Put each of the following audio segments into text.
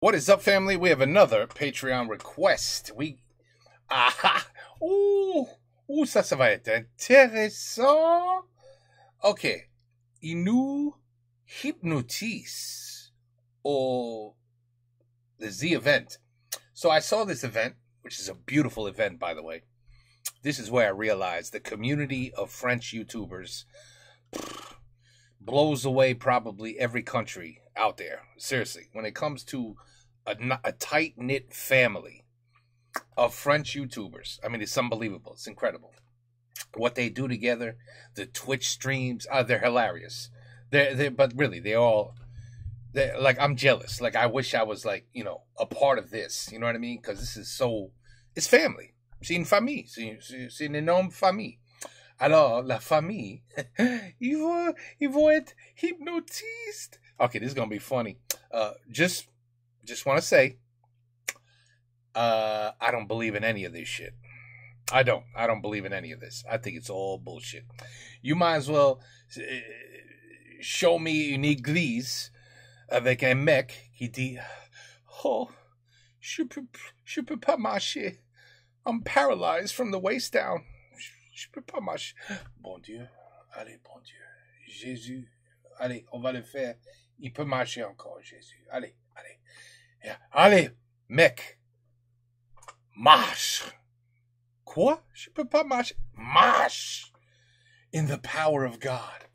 What is up, family? We have another Patreon request. Ça va être intéressant. Okay. Il nous hypnotise or the Z event. So I saw this event, which is a beautiful event, by the way. This is where I realized the community of French YouTubers blows away probably every country out there. Seriously, when it comes to a tight-knit family of French YouTubers, I mean, it's unbelievable. It's incredible. What they do together, the Twitch streams, they're hilarious. But really, they're like, I'm jealous. Like, I wish I was, like, you know, a part of this. You know what I mean? Because this is so, it's family. C'est une famille. C'est une énorme famille. Alors, la famille, ils vont être hypnotistes. Okay, this is going to be funny. Just want to say, I don't believe in any of this shit. I don't believe in any of this. I think it's all bullshit. You might as well show me une église avec un mec qui dit, oh, je peux pas marcher. I'm paralyzed from the waist down. Je peux pas marcher. Bon Dieu. Allez, bon Dieu. Jésus. Allez, on va le faire. Il peut marcher encore, Jésus. Allez. Allez, mec. Marche. Quoi? Je peux pas marcher. Marche. In the power of God.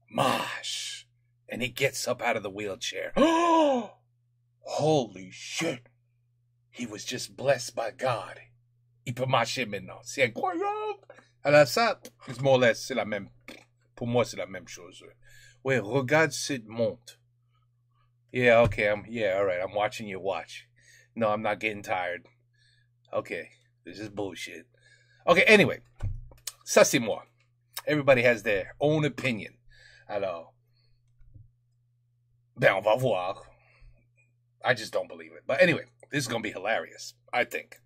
Marche. And he gets up out of the wheelchair. Oh! Holy shit. He was just blessed by God. Il peut marcher maintenant. C'est incroyable. Alors ça, c'est more or less, c'est la même. Pour moi, c'est la même chose. Ouais, regarde cette montre. Yeah, okay, all right, I'm watching you watch. No, I'm not getting tired. Okay, this is bullshit. Okay, anyway, ça c'est moi. Everybody has their own opinion. Alors, ben on va voir. I just don't believe it. But anyway, this is going to be hilarious, I think.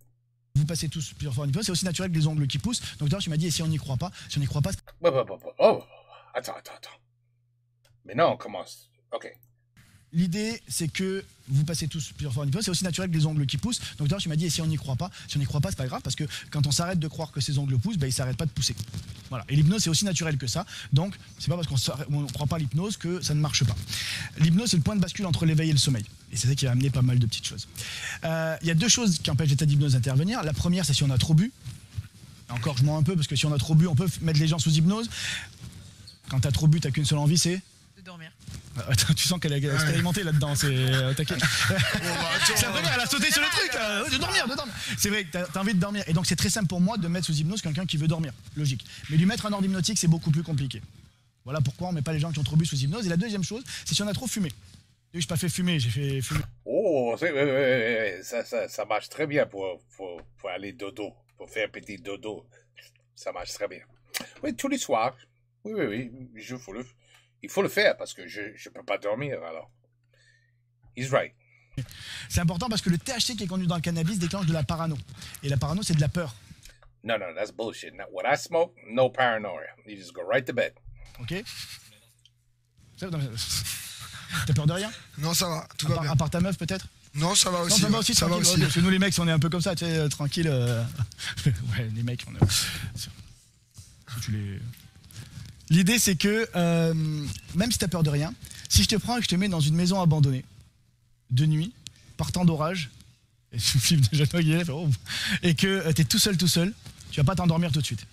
Vous passez tous plusieurs fois en hypnose, c'est aussi naturel que les ongles qui poussent. Donc d'ailleurs, tu m'as dit, et si on n'y croit pas, Oh, attends. Mais non, on commence. OK. L'idée, c'est que vous passez tous plusieurs fois en hypnose, c'est aussi naturel que les ongles qui poussent. Donc d'ailleurs, tu m'as dit, et si on n'y croit pas, c'est pas grave, parce que quand on s'arrête de croire que ces ongles poussent, ben, ils s'arrêtent pas de pousser. Voilà. Et l'hypnose, c'est aussi naturel que ça. Donc, c'est pas parce qu'on ne croit pas à l'hypnose que ça ne marche pas. L'hypnose, c'est le point de bascule entre l'éveil et le sommeil. Et c'est ça qui va amener pas mal de petites choses. Il y a deux choses qui empêchent l'état d'hypnose d'intervenir. La première, c'est si on a trop bu. Encore, je mens un peu, parce que si on a trop bu, on peut mettre les gens sous hypnose. Quand t'as trop bu, t'as qu'une seule envie, c'est de dormir. Tu sens qu'elle est expérimentée là-dedans, c'est t'inquiète. C'est la première, elle a sauté sur le truc, de dormir. C'est vrai que t'as envie de dormir. Et donc c'est très simple pour moi de mettre sous hypnose quelqu'un qui veut dormir, logique. Mais lui mettre un ordre hypnotique, c'est beaucoup plus compliqué. Voilà pourquoi on met pas les gens qui ont trop bu sous hypnose. Et la deuxième chose, c'est si on a trop fumé. Je n'ai pas fait fumer, j'ai fait fumer. Oh, ça marche très bien pour aller dodo, pour faire petit dodo. Ça marche très bien. Oui, tous les soirs. Oui, il faut le faire parce que je peux pas dormir alors. He's right. C'est important parce que le THC qui est contenu dans le cannabis déclenche de la parano. Et la parano, c'est de la peur. No, that's bullshit. Now, when I smoke, no paranoia. You just go right to bed. Ok. T'as peur de rien? Non, ça va, tout va bien. À part ta meuf, peut-être? Non, ça va aussi. Non, ça va aussi. Parce que nous, les mecs, on est un peu comme ça, tu sais, tranquille. Ouais, les mecs, on est... L'idée, c'est que, même si t'as peur de rien, si je te prends et que je te mets dans une maison abandonnée, de nuit, par temps d'orage, et Philippe déjà et que t'es tout seul, tu vas pas t'endormir tout de suite.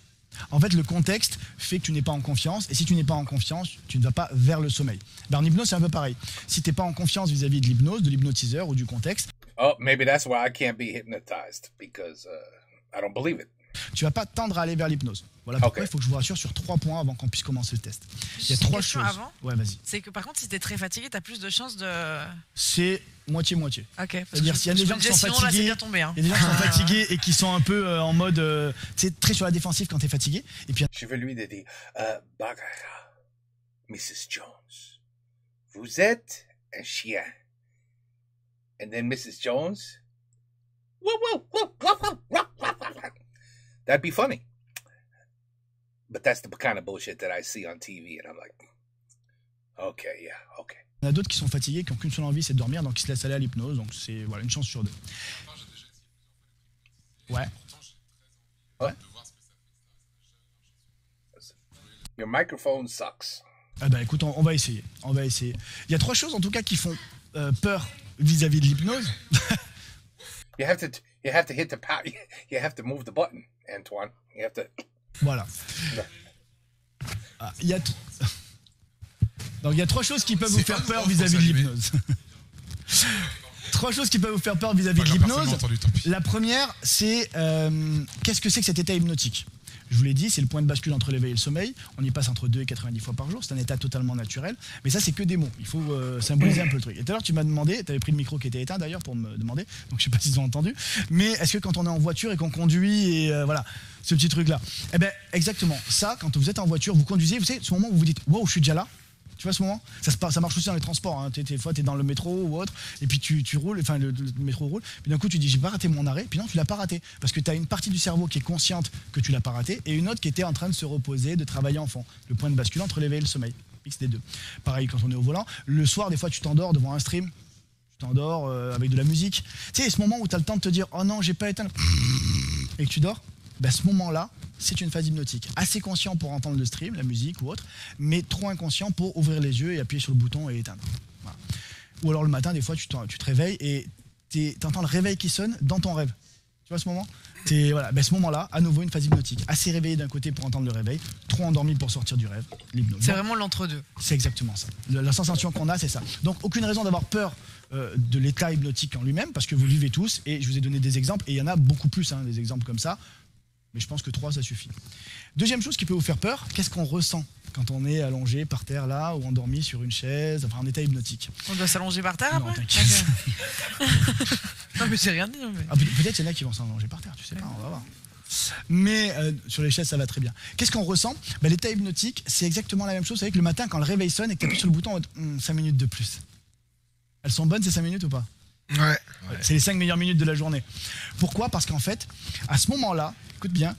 En fait, le contexte fait que tu n'es pas en confiance, et si tu n'es pas en confiance, tu ne vas pas vers le sommeil. En hypnose, c'est un peu pareil. Si t'es pas en confiance vis-à-vis de l'hypnose, de l'hypnotiseur ou du contexte, oh, maybe that's why I can't be hypnotized, because I don't believe it. Tu vas pas tendre à aller vers l'hypnose. Voilà pourquoi il faut que je vous rassure sur 3 points avant qu'on puisse commencer le test. Il y a 3 choses. Avant, ouais, vas-y. C'est que par contre, si t'es très fatigué, t'as plus de chances de... C'est moitié-moitié. Ok. C'est-à-dire s'il y a des gens qui sont fatigués, il y a des gens qui sont fatigués et qui sont un peu en mode, tu sais, très sur la défensive quand t'es fatigué. Et puis je vais lui dire, Mrs. Jones, vous êtes un chien. And then Mrs. Jones, that'd be funny. But that's the kind of bullshit that I see on TV, and I'm like, okay, yeah, okay. Il y en a d'autres qui sont fatigués, qui n'ont qu'une seule envie, c'est de dormir, donc ils se laissent aller à l'hypnose. Donc c'est voilà, une chance sur deux. Ouais. Ouais. Your microphone sucks. Ah bah écoute, on va essayer. On va essayer. Il y a 3 choses en tout cas qui font peur vis-à-vis de l'hypnose. You have to hit the power. You have to move the button, Antoine. You have to. Voilà. Ah, donc il y a 3 choses qui peuvent vous faire peur vis-à-vis de l'hypnose. 3 choses qui peuvent vous faire peur vis-à-vis de l'hypnose. La première, c'est qu'est-ce que c'est que cet état hypnotique? Je vous l'ai dit, c'est le point de bascule entre l'éveil et le sommeil. On y passe entre 2 et 90 fois par jour. C'est un état totalement naturel. Mais ça, c'est que des mots. Il faut symboliser un peu le truc. Et tout à l'heure, tu m'as demandé, tu avais pris le micro qui était éteint d'ailleurs pour me demander. Donc je sais pas s'ils ont entendu. Mais est-ce que quand on est en voiture et qu'on conduit et voilà, ce petit truc-là. Eh bien, exactement. Ça, quand vous êtes en voiture, vous conduisez, vous savez, ce moment où vous vous dites, wow, je suis déjà là. Tu vois ce moment ça marche aussi dans les transports. Hein. Des fois, tu es dans le métro ou autre, et puis tu roules, enfin le métro roule, puis d'un coup, tu dis, j'ai pas raté mon arrêt, puis non, tu l'as pas raté. Parce que tu as une partie du cerveau qui est consciente que tu l'as pas raté, et une autre qui était en train de se reposer, de travailler en fond. Le point de bascule entre l'éveil et le sommeil. Mix des deux. Pareil, quand on est au volant, le soir, des fois, tu t'endors devant un stream, tu t'endors avec de la musique. Tu sais, ce moment où tu as le temps de te dire, oh non, j'ai pas éteint et que tu dors, ben, ce moment-là, c'est une phase hypnotique. Assez conscient pour entendre le stream, la musique ou autre, mais trop inconscient pour ouvrir les yeux et appuyer sur le bouton et éteindre. Voilà. Ou alors le matin, des fois, tu te réveilles et tu entends le réveil qui sonne dans ton rêve. Tu vois ce moment? Voilà. Ben, ce moment-là, à nouveau, une phase hypnotique. Assez réveillé d'un côté pour entendre le réveil, trop endormi pour sortir du rêve. L'hypnose. C'est vraiment l'entre-deux. C'est exactement ça. La sensation qu'on a, c'est ça. Donc, aucune raison d'avoir peur de l'état hypnotique en lui-même, parce que vous le vivez tous, et je vous ai donné des exemples, et il y en a beaucoup plus, hein, des exemples comme ça. Mais je pense que 3, ça suffit. Deuxième chose qui peut vous faire peur, qu'est-ce qu'on ressent quand on est allongé par terre là, ou endormi sur une chaise, enfin en état hypnotique? On doit s'allonger par terre Non, après? t'inquiète. Non mais j'ai rien dit. Mais... Ah, peut-être il y en a qui vont s'allonger par terre, tu sais pas, on va voir. Mais sur les chaises, ça va très bien. Qu'est-ce qu'on ressent? L'état hypnotique, c'est exactement la même chose. Vous savez que le matin, quand le réveil sonne et que tu appuies sur le bouton, 5 minutes de plus. Elles sont bonnes ces 5 minutes ou pas? Ouais. C'est les 5 meilleures minutes de la journée. Pourquoi? Parce qu'en fait, à ce moment-là, écoute bien,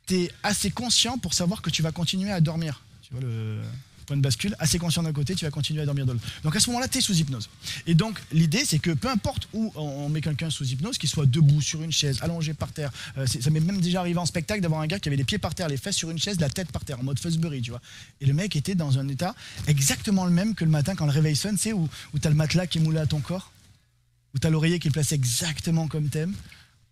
tu es assez conscient pour savoir que tu vas continuer à dormir. Tu vois le point de bascule, assez conscient d'un côté, tu vas continuer à dormir de l'autre. Donc à ce moment-là, tu es sous hypnose. Et donc l'idée, c'est que peu importe où on met quelqu'un sous hypnose, qu'il soit debout sur une chaise, allongé par terre, ça m'est même déjà arrivé en spectacle d'avoir un gars qui avait les pieds par terre, les fesses sur une chaise, la tête par terre, en mode Fosbury, tu vois. Et le mec était dans un état exactement le même que le matin quand le réveil sonne, c'est où tu as le matelas qui est moulé à ton corps, où tu as l'oreiller qui est placé exactement comme t'aimes,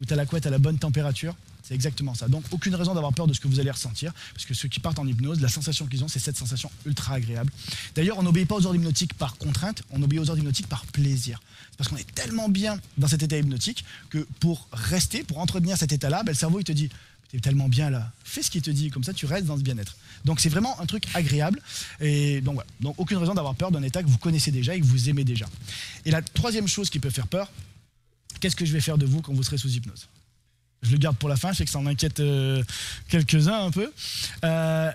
où tu as la couette à la bonne température. C'est exactement ça. Donc aucune raison d'avoir peur de ce que vous allez ressentir, parce que ceux qui partent en hypnose, la sensation qu'ils ont, c'est cette sensation ultra agréable. D'ailleurs, on n'obéit pas aux ordres hypnotiques par contrainte, on obéit aux ordres hypnotiques par plaisir. C'est parce qu'on est tellement bien dans cet état hypnotique que pour rester, pour entretenir cet état-là, le cerveau il te dit, t'es tellement bien là, fais ce qu'il te dit, comme ça tu restes dans ce bien-être. Donc c'est vraiment un truc agréable, et donc voilà. Donc aucune raison d'avoir peur d'un état que vous connaissez déjà et que vous aimez déjà. Et la troisième chose qui peut faire peur, qu'est-ce que je vais faire de vous quand vous serez sous hypnose? Je le garde pour la fin, je sais que ça en inquiète quelques-uns un peu.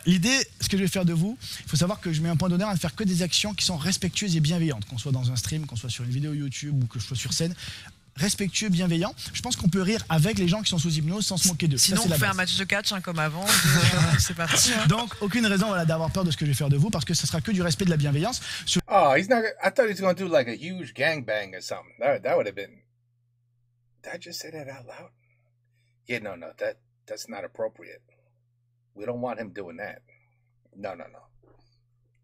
L'idée, ce que je vais faire de vous, il faut savoir que je mets un point d'honneur à ne faire que des actions qui sont respectueuses et bienveillantes, qu'on soit dans un stream, qu'on soit sur une vidéo YouTube ou que je sois sur scène. Respectueux, bienveillant. Je pense qu'on peut rire avec les gens qui sont sous hypnose sans se moquer d'eux. Sinon, ça, on fait un match de catch comme avant. C'est parti. Hein. Donc, aucune raison d'avoir peur de ce que je vais faire de vous parce que ce sera que du respect, de la bienveillance. Oh, he's not. I thought he was going to do like a huge gangbang or something. That would have been. Did I just say that out loud? Yeah, no, that's not appropriate. We don't want him doing that. No.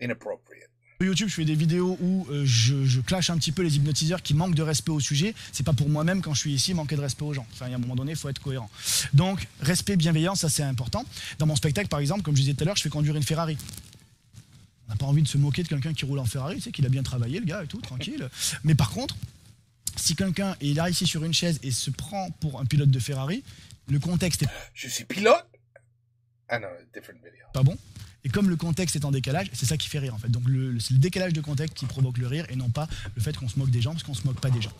Inappropriate. Sur YouTube, je fais des vidéos où je clash un petit peu les hypnotiseurs qui manquent de respect au sujet. C'est pas pour moi-même quand je suis ici manquer de respect aux gens. Enfin, il y a un moment donné, il faut être cohérent. Donc, respect, bienveillance, ça c'est important. Dans mon spectacle, par exemple, comme je disais tout à l'heure, je fais conduire une Ferrari. On n'a pas envie de se moquer de quelqu'un qui roule en Ferrari, tu sais qu'il a bien travaillé, le gars et tout, tranquille. Mais par contre, si quelqu'un est là ici sur une chaise et se prend pour un pilote de Ferrari, le contexte est Je suis pilote? Ah non, different video. pas bon. Et comme le contexte est en décalage, c'est ça qui fait rire en fait. Donc c'est le décalage de contexte qui provoque le rire et non pas le fait qu'on se moque des gens, parce qu'on se moque pas des gens.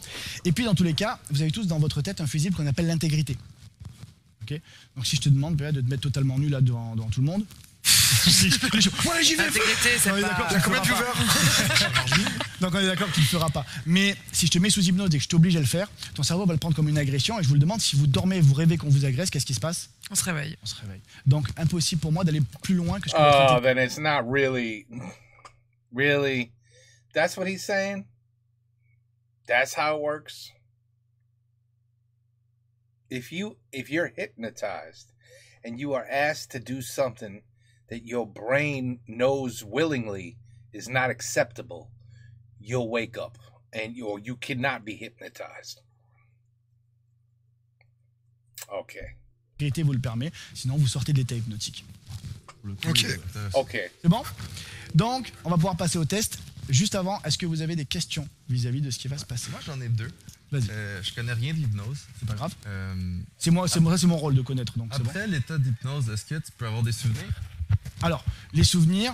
Et puis dans tous les cas, vous avez tous dans votre tête un fusible qu'on appelle l'intégrité. Okay, donc si je te demande de te mettre totalement nu là devant tout le monde, ouais, j'y vais. L'intégrité, c'est On est pas... d'accord, Il y a combien de viewers? Donc on est d'accord que tu ne le feras pas. Mais si je te mets sous hypnose et que je t'oblige à le faire, ton cerveau va le prendre comme une agression. Et je vous le demande, si vous dormez, vous rêvez qu'on vous agresse, qu'est-ce qui se passe? On se réveille. On se réveille. Donc impossible pour moi d'aller plus loin que ce que Oh, then it's not really. That's what he's saying? That's how it works? If you're hypnotized and you are asked to do something that your brain knows willingly is not acceptable, you'll wake up and you cannot be hypnotized. OK. La vérité vous le permet, sinon vous sortez de l'état hypnotique. Ok. OK. C'est bon? Donc, on va pouvoir passer au test. Juste avant, est-ce que vous avez des questions vis-à-vis de ce qui va se passer? Moi, j'en ai deux. Vas-y. Je connais rien de l'hypnose. C'est pas grave. C'est mon rôle de connaître, donc c'est bon. Après l'état d'hypnose, est-ce que tu peux avoir des souvenirs? Alors, les souvenirs,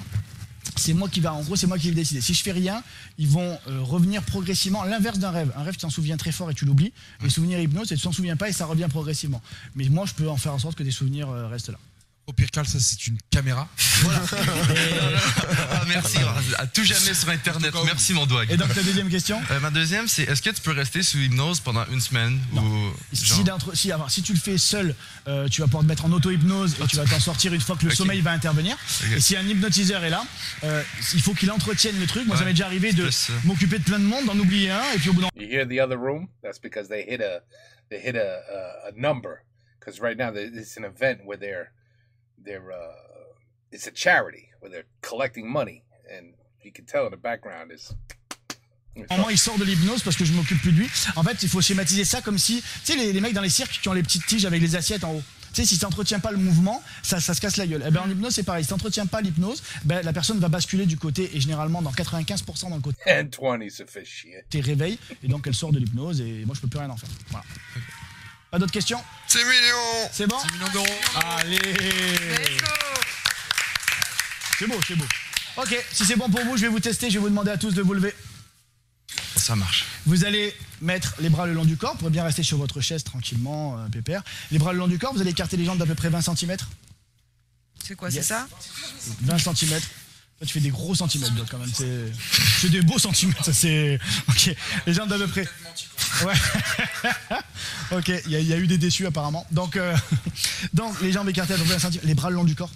c'est moi qui vais décider. Si je fais rien, ils vont revenir progressivement. L'inverse d'un rêve. Un rêve, tu t'en souviens très fort et tu l'oublies. Les souvenirs hypnose, tu t'en souviens pas et ça revient progressivement. Mais moi, je peux en faire en sorte que des souvenirs restent là. Au pire, Carl, ça c'est une caméra. Voilà. Ah, merci, à tout jamais sur Internet. Merci, mon doigt. Et donc, la deuxième question? Ma deuxième, c'est est-ce que tu peux rester sous hypnose pendant une semaine? Non. Si tu le fais seul, tu vas pouvoir te mettre en auto-hypnose et tu vas t'en sortir une fois que le sommeil va intervenir. Et si un hypnotiseur est là, il faut qu'il entretienne le truc. Moi, ça m'est déjà arrivé de m'occuper de plein de monde, d'en oublier un, et puis au bout d'un... You hear the other room? That's because they hit a number. Because right now it's an event where it's a charity where they're collecting money, and you can tell in the background is. Moment, il sort de l'hypnose parce que je m'occupe plus de lui. En fait, il faut schématiser ça comme si, tu sais, les mecs dans les cirques qui ont les petites tiges avec les assiettes en haut. Tu sais, si tu n'entretiens pas le mouvement, ça se casse la gueule. Eh ben, en hypnose, c'est pareil. Si tu n'entretiens pas l'hypnose, ben, la personne va basculer du côté, et généralement dans 95% dans le côté. And 20 se fait chier. T'es réveil, et donc elle sort de l'hypnose, et moi je peux plus rien en faire. Voilà. Pas d'autres questions? C'est mignon. C'est bon? 6 millions d'euros. Allez! C'est beau, c'est beau. Ok, si c'est bon pour vous, je vais vous tester, je vais vous demander à tous de vous lever. Ça marche. Vous allez mettre les bras le long du corps, vous pourrez bien rester sur votre chaise tranquillement, pépère. Les bras le long du corps, vous allez écarter les jambes d'à peu près 20 cm. C'est quoi, Yes. c'est ça? 20 cm. Toi, tu fais des gros centimètres, quand même. C'est des beaux centimètres, ça c'est... Ok, les jambes d'à peu près... Ouais. Ok, il y a eu des déçus apparemment. Donc les jambes écartées à peu près 20 cm, les bras le long du corps.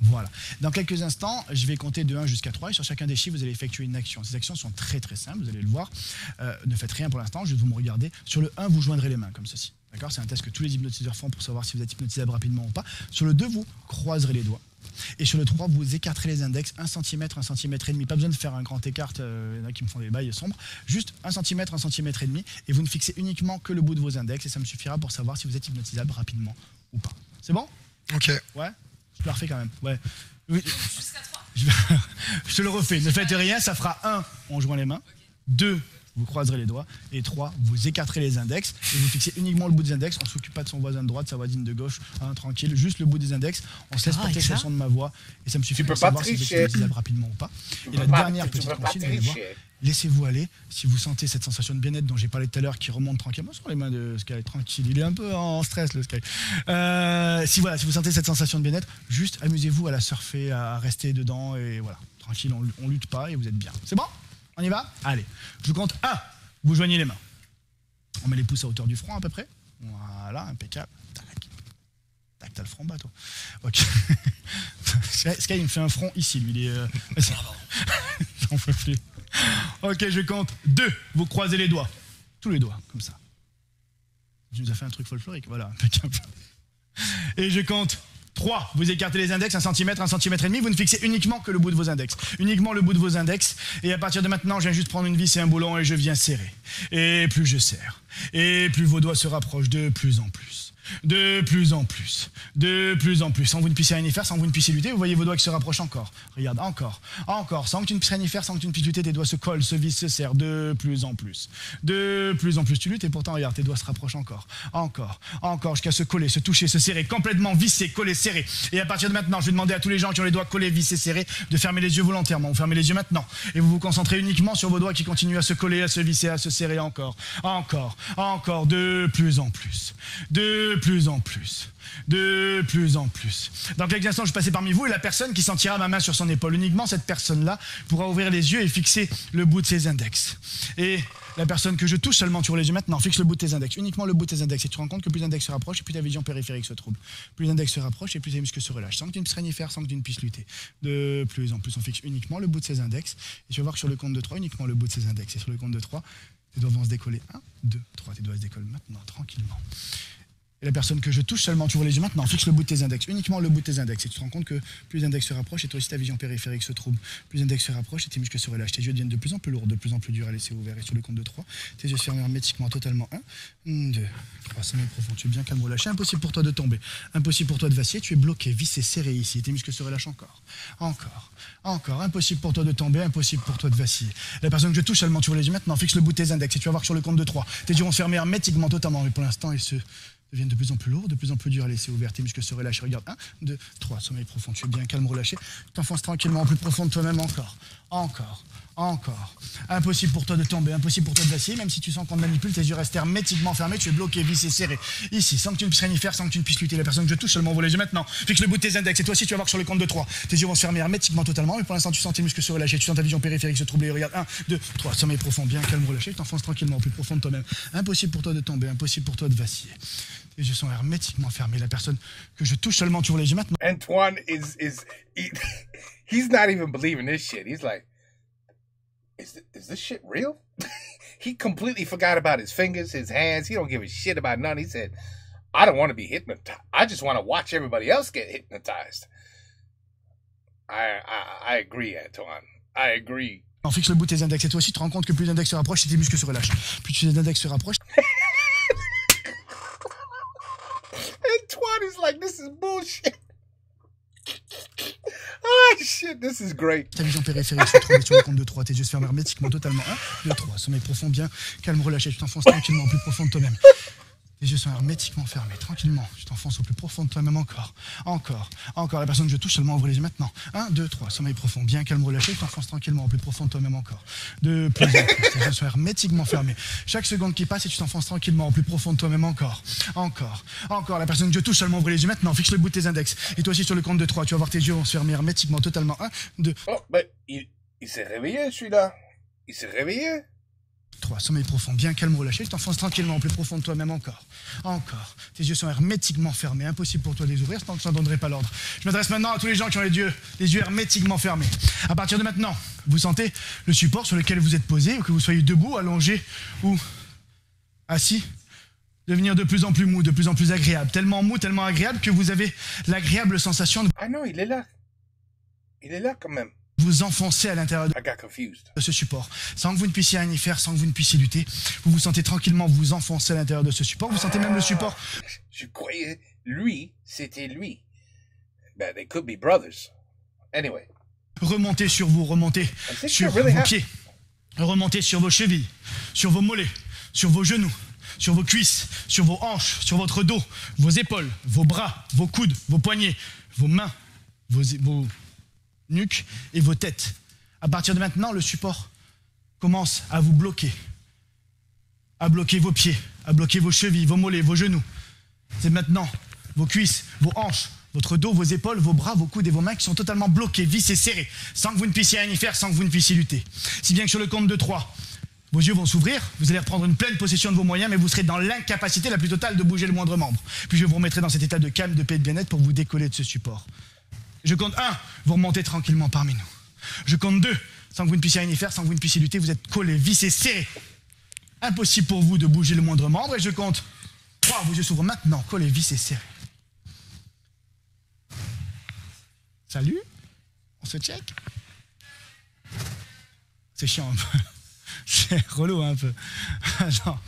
Voilà. Dans quelques instants, je vais compter de 1 jusqu'à 3 et sur chacun des chiffres, vous allez effectuer une action. Ces actions sont très très simples, vous allez le voir. Ne faites rien pour l'instant, juste vous me regardez. Sur le 1, vous joindrez les mains comme ceci. D'accord? C'est un test que tous les hypnotiseurs font pour savoir si vous êtes hypnotisable rapidement ou pas. Sur le 2, vous croiserez les doigts. Et sur le 3, vous écarterez les index 1 cm, 1 cm et demi. Pas besoin de faire un grand écart, il y en a qui me font des bails sombres. Juste 1 cm, 1 cm et demi. Et vous ne fixez uniquement que le bout de vos index et ça me suffira pour savoir si vous êtes hypnotisable rapidement ou pas. C'est bon? Ok. Ouais? Je te le refais quand même. Ouais. Oui. Jusqu'à 3. Je te le refais. Ne faites rien, ça fera 1, on joint les mains. 2, vous croiserez les doigts. Et 3, vous écarterez les index. Et vous fixez uniquement le bout des index. On ne s'occupe pas de son voisin de droite, sa voisine de gauche. Hein, tranquille, juste le bout des index. On se laisse porter sur le son de ma voix. Et ça me suffit pour savoir si vous êtes hypnotisable rapidement ou pas. Et la dernière petite consigne, vous allez voir. Laissez-vous aller. Si vous sentez cette sensation de bien-être dont j'ai parlé tout à l'heure qui remonte tranquillement sur les mains de Sky, tranquille, il est un peu en stress le Sky. Si vous sentez cette sensation de bien-être, juste amusez-vous à la surfer, à rester dedans et voilà, tranquille, on lutte pas et vous êtes bien. C'est bon? On y va? Allez, je vous compte 1, vous joignez les mains. On met les pouces à hauteur du front à peu près. Voilà, impeccable. Tac, t'as le front bas toi. Ok. Sky il me fait un front ici, lui. Il est. J'en peux plus. Ok, je compte 2. Vous croisez les doigts. Tous les doigts, comme ça. Tu nous as fait un truc folklorique. Voilà, impeccable. Et je compte 3. Vous écartez les index 1 cm, 1 cm et demi. Vous ne fixez uniquement que le bout de vos index. Uniquement le bout de vos index. Et à partir de maintenant, je viens juste prendre une vis et un boulon et je viens serrer. Et plus je serre. Et plus vos doigts se rapprochent de plus en plus. De plus en plus, de plus en plus, sans que vous ne puissiez rien y faire, sans que vous ne puissiez lutter, vous voyez vos doigts qui se rapprochent encore. Regarde, encore, sans que tu ne puisses rien y faire, sans que tu ne puisses lutter, tes doigts se collent, se vissent, se serrent, de plus en plus. De plus en plus, tu luttes et pourtant, regarde, tes doigts se rapprochent encore, jusqu'à se coller, se toucher, se serrer, complètement vissés, collés, serrés. Et à partir de maintenant, je vais demander à tous les gens qui ont les doigts collés, vissés, serrés, de fermer les yeux volontairement. Vous fermez les yeux maintenant. Et vous vous concentrez uniquement sur vos doigts qui continuent à se coller, à se visser, à se serrer encore, de plus en plus. De de plus en plus. De plus en plus. Dans quelques instants, je vais passer parmi vous et la personne qui sentira ma main sur son épaule. Uniquement cette personne-là pourra ouvrir les yeux et fixer le bout de ses index. Et la personne que je touche seulement, tu ouvres les yeux maintenant, fixe le bout de tes index. Uniquement le bout de tes index. Et tu te rends compte que plus l'index se rapproche et plus ta vision périphérique se trouble. Plus l'index se rapproche et plus tes muscles se relâchent. Sans que tu ne puisses rien y faire, sans que tu ne puisses lutter. De plus en plus, on fixe uniquement le bout de ses index. Et tu vas voir que sur le compte de 3, uniquement le bout de ses index. Et sur le compte de 3, tes doigts vont se décoller. 1, 2, 3. Tes doigts se décollent maintenant, tranquillement. Et la personne que je touche seulement, tu ouvres les yeux maintenant, fixe le bout de tes index, uniquement le bout de tes index. Et tu te rends compte que plus l'index se rapproche et toi aussi ta vision périphérique se trouble. Plus l'index se rapproche et tes muscles se relâchent. Tes yeux deviennent de plus en plus lourds, de plus en plus durs à laisser ouverts. Et sur le compte de 3, tes yeux se ferment hermétiquement, totalement. 1, 2, 3, sommeil profond. Tu es bien calme, relâché. Impossible pour toi de tomber. Impossible pour toi de vaciller. Tu es bloqué, vissé, serré ici. Tes muscles se relâchent encore. Encore. Encore. Impossible pour toi de tomber. Impossible pour toi de vaciller. La personne que je touche seulement, tu ouvres les yeux maintenant, fixe le bout de tes index. Et tu vas voir que sur le compte de 3, tes yeux vont se fermer hermétiquement, totalement. Mais pour l'instant, ils se deviennent de plus en plus lourds, de plus en plus durs à laisser ouverts. Tes muscles se relâchent. Regarde, 1, 2, 3, sommeil profond. Tu es bien calme, relâché. Tu t'enfonces tranquillement en plus profond de toi-même encore. Encore. Encore. Impossible pour toi de tomber, impossible pour toi de vaciller, même si tu sens qu'on te manipule, tes yeux restent hermétiquement fermés, tu es bloqué, vissé, serré. Ici, sans que tu ne puisses rien y faire, sans que tu ne puisses lutter. La personne que je touche seulement ouvre les yeux maintenant. Fixe le bout de tes index. Et toi aussi, tu vas voir que sur le compte de 3, tes yeux vont se fermer hermétiquement totalement. Mais pour l'instant, tu sens tes muscles se relâcher, tu sens ta vision périphérique se troubler. Regarde, 1, 2, 3, sommeil profond, bien calme, relâché. Tu t'enfonces tranquillement au plus profond de toi-même. Impossible pour toi de tomber, impossible pour toi de vaciller. Tes yeux sont hermétiquement fermés. La personne que je touche seulement, tu ouvres les yeux maintenant. Antoine he's not even believing this shit. He's like, is this shit real? He completely forgot about his fingers, his hands. He don't give a shit about none. He said, I don't want to be hypnotized. I just want to watch everybody else get hypnotized. I agree, Antoine. I agree. On fixe le bout de tes index et toi aussi tu te rends compte que plus l'index se rapproche et tes muscles se relâchent. Plus tes index se rapprochent. Antoine is like, this is bullshit. Ah, shit, this is great. Ta vision périphérique se trouve sur le compte de 3, tes yeux se ferment hermétiquement totalement. 1, 2, 3, sommeil profond, bien, calme, relâché, tu t'enfonces tranquillement au plus profond de toi-même. Tes yeux sont hermétiquement fermés, tranquillement. Tu t'enfonces au plus profond de toi-même encore. Encore. Encore. La personne que je touche seulement ouvre les yeux maintenant. 1, 2, 3. Sommeil profond. Bien calme, relâché. Tu t'enfonces tranquillement au plus profond de toi-même encore. De plus en plus. Tes yeux sont hermétiquement fermés. Chaque seconde qui passe et tu t'enfonces tranquillement au plus profond de toi-même encore. Encore. Encore. La personne que je touche seulement ouvre les yeux maintenant. Fixe le bout de tes index. Et toi aussi sur le compte de 3. Tu vas voir tes yeux vont se fermer hermétiquement totalement. 1, 2. Oh, mais il s'est réveillé, celui-là. Il s'est réveillé. 3, sommeil profond, bien calme, relâché, tu t'enfonces tranquillement au plus profond de toi-même encore. Encore. Tes yeux sont hermétiquement fermés, impossible pour toi de les ouvrir, tant que je n'en donnerai pas l'ordre. Je m'adresse maintenant à tous les gens qui ont les yeux hermétiquement fermés. À partir de maintenant, vous sentez le support sur lequel vous êtes posé, ou que vous soyez debout, allongé ou assis, devenir de plus en plus mou, de plus en plus agréable. Tellement mou, tellement agréable que vous avez l'agréable sensation de... Ah non, il est là. Il est là quand même. Vous enfoncez à l'intérieur I got confused. de ce support, sans que vous ne puissiez rien y faire, sans que vous ne puissiez lutter. Vous vous sentez tranquillement vous enfoncer à l'intérieur de ce support. Vous sentez même le support. Je croyais, lui, c'était lui. Ben, they could be brothers. Anyway. Remonter sur vous, remonter sur vos pieds, remonter sur vos chevilles, sur vos mollets, sur vos genoux, sur vos cuisses, sur vos hanches, sur votre dos, vos épaules, vos bras, vos coudes, vos poignets, vos mains, vos nuques et vos têtes. À partir de maintenant, le support commence à vous bloquer. À bloquer vos pieds, à bloquer vos chevilles, vos mollets, vos genoux. C'est maintenant vos cuisses, vos hanches, votre dos, vos épaules, vos bras, vos coudes et vos mains qui sont totalement bloqués, vissés, serrés, sans que vous ne puissiez rien y faire, sans que vous ne puissiez lutter. Si bien que sur le compte de 3, vos yeux vont s'ouvrir, vous allez reprendre une pleine possession de vos moyens, mais vous serez dans l'incapacité la plus totale de bouger le moindre membre. Puis je vous remettrai dans cet état de calme, de paix et de bien-être pour vous décoller de ce support. Je compte 1, vous remontez tranquillement parmi nous. Je compte 2, sans que vous ne puissiez rien y faire, sans que vous ne puissiez lutter, vous êtes collés, vissés, serrés. Impossible pour vous de bouger le moindre membre. Et je compte 3, vos yeux s'ouvrent maintenant, collés, vissés, serrés. Salut, on se check. C'est chiant un peu. C'est relou un peu. Attends.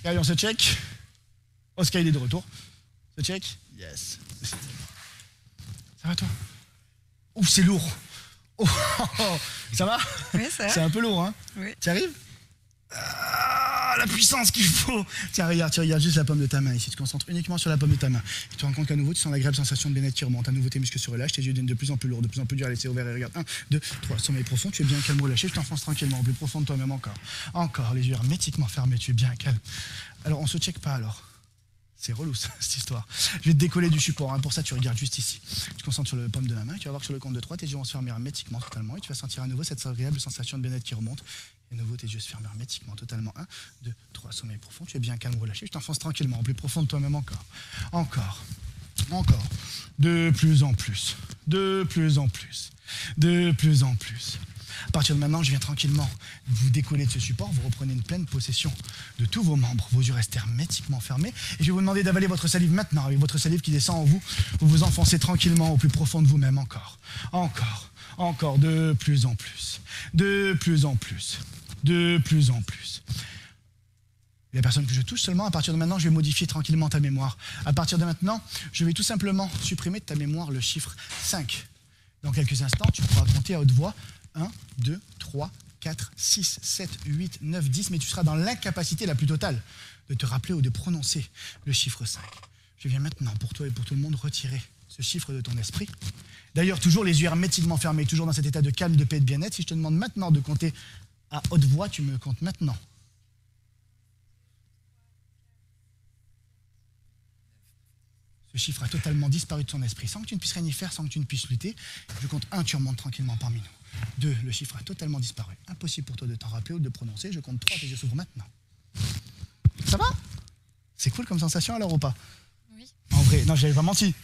Sky, on se check. Oh, Sky, il est de retour. On se check. Yes. Ça va toi? Ouh, c'est lourd. Oh, ça va? Oui, ça va. C'est un peu lourd, hein? Oui. Tu arrives? Ah, la puissance qu'il faut. Tiens, regarde, tu regardes juste la paume de ta main ici. Tu te concentres uniquement sur la paume de ta main. Et tu te rends compte qu'à nouveau, tu sens l'agréable sensation de bien-être qui remonte. À nouveau, tes muscles se relâchent, tes yeux deviennent de plus en plus lourds, de plus en plus durs à laisser ouverts. Et regarde, 1, 2, 3, sommeil profond, tu es bien calme, relâché, tu t'enfonces tranquillement, au plus profond de toi-même encore. Encore, les yeux hermétiquement fermés, tu es bien calme. Alors, on se check pas alors. C'est relou cette histoire. Je vais te décoller du support. Hein. Pour ça, tu regardes juste ici. Tu te concentres sur le paume de la main. Et tu vas voir que sur le compte de 3, tes yeux vont se fermer hermétiquement totalement. Et tu vas sentir à nouveau cette agréable sensation de bien-être qui remonte. Et à nouveau, tes yeux se ferment hermétiquement totalement. 1, 2, 3, sommeil profond. Tu es bien calme, relâché. Je t'enfonce tranquillement, plus profond de toi-même encore. Encore. Encore. De plus en plus. De plus en plus. De plus en plus. À partir de maintenant, je viens tranquillement vous décoller de ce support. Vous reprenez une pleine possession de tous vos membres. Vos yeux restent hermétiquement fermés. Et je vais vous demander d'avaler votre salive maintenant. Avec votre salive qui descend en vous, vous vous enfoncez tranquillement au plus profond de vous-même. Encore. Encore. Encore. De plus en plus. De plus en plus. De plus en plus. La personne que je touche seulement, à partir de maintenant, je vais modifier tranquillement ta mémoire. À partir de maintenant, je vais tout simplement supprimer de ta mémoire le chiffre 5. Dans quelques instants, tu pourras compter à haute voix 1, 2, 3, 4, 6, 7, 8, 9, 10, mais tu seras dans l'incapacité la plus totale de te rappeler ou de prononcer le chiffre 5. Je viens maintenant, pour toi et pour tout le monde, retirer ce chiffre de ton esprit. D'ailleurs, toujours les yeux hermétiquement fermés, toujours dans cet état de calme, de paix et de bien-être. Si je te demande maintenant de compter à haute voix, tu me comptes maintenant. Ce chiffre a totalement disparu de ton esprit, sans que tu ne puisses rien y faire, sans que tu ne puisses lutter. Je compte 1, tu remontes tranquillement parmi nous. 2, le chiffre a totalement disparu. Impossible pour toi de t'en rappeler ou de le prononcer. Je compte 3, tes yeux s'ouvrent maintenant. Ça va? C'est cool comme sensation alors ou pas? Oui. En vrai, non, j'avais pas menti.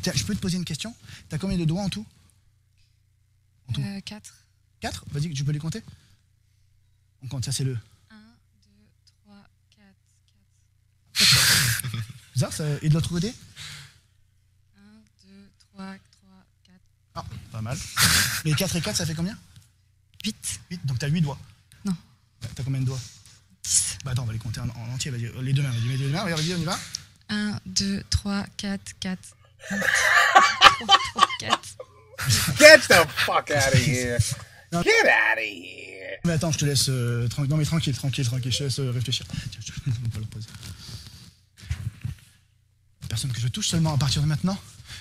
Tiens, je peux te poser une question? T'as combien de doigts en tout? 4. 4? Vas-y, tu peux les compter? On compte, ça c'est le... 1, 2, 3, 4, 4. Ça, et de l'autre côté? 1, 2, 3, 4. Ah, pas mal. Mais 4 et 4, ça fait combien? 8. 8, donc t'as 8 doigts. Non. T'as combien de doigts? 10. Bah attends, on va les compter en entier, vas-y. Les deux mains, vas-y, mets les deux mains, vas-y, on y va. 1, 2, 3, 4, 4. 3, 4. Get the fuck out of here. Get out of here. Mais attends, je te laisse non mais tranquille, je te laisse réfléchir. Tiens, je ne peux pas le poser. Personne que je touche seulement à partir de maintenant,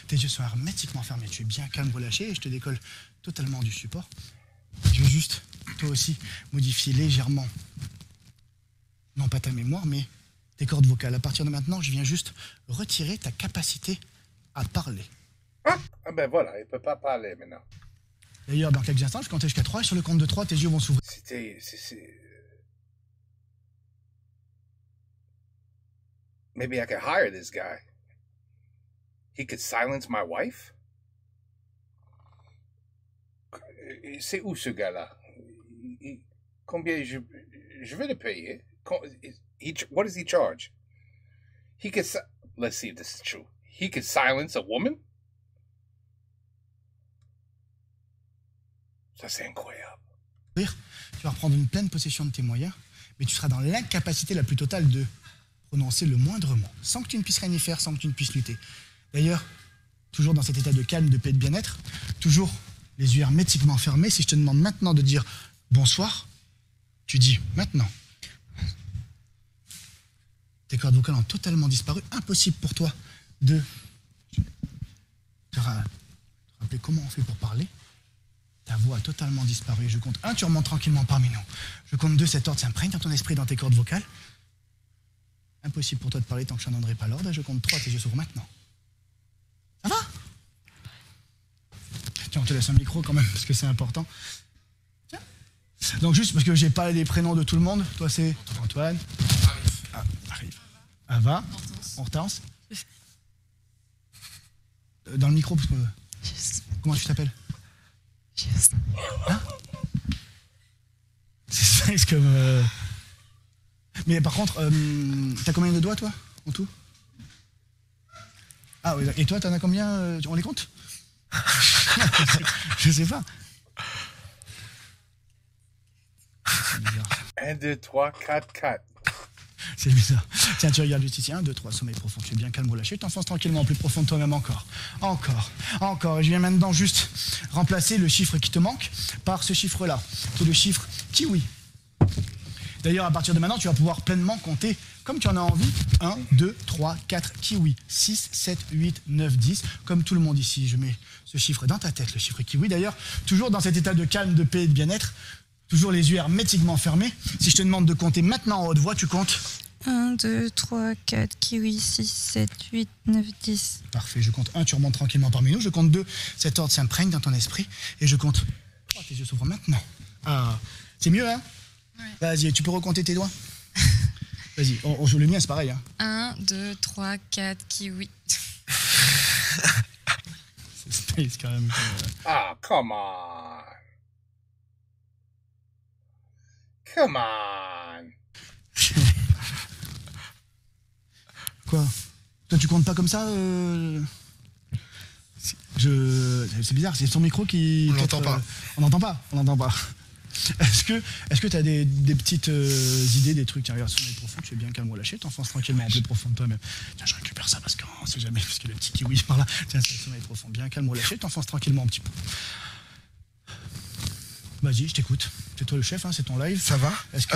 tes yeux sont hermétiquement fermés. Tu es bien calme, relâché et je te décolle totalement du support. Je vais juste, toi aussi, modifier légèrement, non pas ta mémoire, mais tes cordes vocales. À partir de maintenant, je viens juste retirer ta capacité à parler. Ah ben voilà, il peut pas parler maintenant. D'ailleurs, dans quelques instants, je compte jusqu'à 3 et sur le compte de 3, tes yeux vont s'ouvrir. Maybe I could hire this guy. He could silence my wife? C'est où ce gars-là? Combien je vais le payer? What does he charge? He could... Let's see if this is true. He could silence a woman? Ça, c'est incroyable. Tu vas reprendre une pleine possession de tes moyens, mais tu seras dans l'incapacité la plus totale de prononcer le moindre mot, sans que tu ne puisses rien y faire, sans que tu ne puisses lutter. D'ailleurs, toujours dans cet état de calme, de paix et de bien-être, toujours les yeux hermétiquement fermés, si je te demande maintenant de dire bonsoir, tu dis maintenant. Tes cordes vocales ont totalement disparu, impossible pour toi de te rappeler comment on fait pour parler. Ta voix a totalement disparu. Je compte 1, tu remontes tranquillement parmi nous. Je compte 2, cet ordre s'imprègne dans ton esprit, dans tes cordes vocales. Impossible pour toi de parler tant que je n'en donnerai pas l'ordre. Je compte 3, tes yeux s'ouvrent maintenant. Ça va? Tiens, on te laisse un micro quand même, parce que c'est important. Tiens. Donc juste parce que j'ai pas les prénoms de tout le monde. Toi c'est Antoine. Arrive. Ava. Hortense. Dans le micro, parce que... Comment tu t'appelles? Hein? C'est comme... Mais par contre, t'as combien de doigts toi, en tout? Ah oui, et toi t'en as combien? On les compte? Je sais pas. 1, 2, 3, 4, 4. C'est bizarre. Tiens, tu regardes juste ici. 1, 2, 3, sommeil profond. Tu es bien calme, relâché. Tu t'enfonces tranquillement plus profond de toi-même encore. Encore. Et je viens maintenant juste remplacer le chiffre qui te manque par ce chiffre-là, qui est le chiffre kiwi. D'ailleurs, à partir de maintenant, tu vas pouvoir pleinement compter comme tu en as envie. 1, 2, 3, 4, kiwi. 6, 7, 8, 9, 10. Comme tout le monde ici, je mets ce chiffre dans ta tête, le chiffre kiwi. D'ailleurs, toujours dans cet état de calme, de paix et de bien-être, toujours les yeux hermétiquement fermés. Si je te demande de compter maintenant en haute voix, tu comptes 1, 2, 3, 4, kiwi, 6, 7, 8, 9, 10. Parfait, je compte 1, tu remontes tranquillement parmi nous. Je compte 2, cet ordre s'imprègne dans ton esprit. Et je compte 3, tes yeux s'ouvrent maintenant. Ah, c'est mieux, hein? Ouais. Vas-y, tu peux recompter tes doigts? Vas-y, on joue le mien, c'est pareil. Hein. 1, 2, 3, 4, kiwi. C'est space quand même. Ah, come on. Come on. Quoi? Toi, tu comptes pas comme ça C'est bizarre, c'est son micro qui. On l'entend pas. On n'entend pas. Est-ce que tu as des petites idées, des trucs? Tiens, regarde, sommeil profond, tu es bien calme, relâché, t'enfonces tranquillement en plus profond de toi-même. Tiens, je récupère ça parce qu'on sait jamais, parce que le petit kiwi par là. Tiens, c'est sommeil profond, bien calme, relâché, t'enfonces tranquillement un petit peu. Vas-y, je t'écoute. C'est toi le chef, hein, c'est ton live. Ça va? Est-ce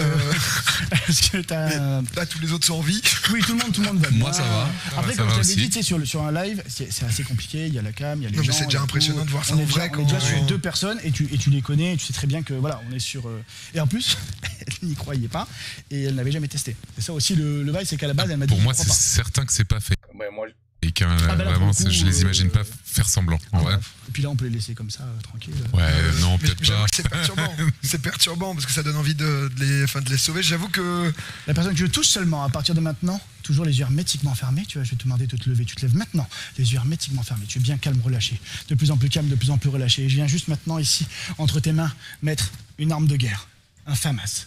que t'as. Là, tous les autres sont en vie. Oui, tout le monde va. Moi, ça va. Après, Ça comme va je t'avais aussi. dit, tu sais, sur un live, c'est assez compliqué. Il y a la cam, il y a les Non, mais gens. c'est déjà il y a impressionnant tout. de voir ça On en est vrai, déjà, on est déjà quoi. sur 2 personnes et tu les connais. Et tu sais très bien que voilà, on est sur. Et en plus, elle n'y croyait pas et elle n'avait jamais testé. C'est ça aussi le vibe, c'est qu'à la base, elle m'a dit. Pour moi, je c'est crois pas. certain que c'est pas fait. Ben, moi, Et que bah là, pour vraiment, le coup, je les imagine pas faire semblant. En vrai. Et puis là, on peut les laisser comme ça, tranquille. Ouais, non, Mais peut-être j'avoue pas. que c'est perturbant. C'est perturbant parce que ça donne envie de les sauver. J'avoue que. La personne que je touche seulement, à partir de maintenant, toujours les yeux hermétiquement fermés. Tu vois, je vais te demander de te lever. Tu te lèves maintenant, les yeux hermétiquement fermés. Tu es bien calme, relâché. De plus en plus calme, de plus en plus relâché. Et je viens juste maintenant, ici, entre tes mains, mettre une arme de guerre. Un FAMAS.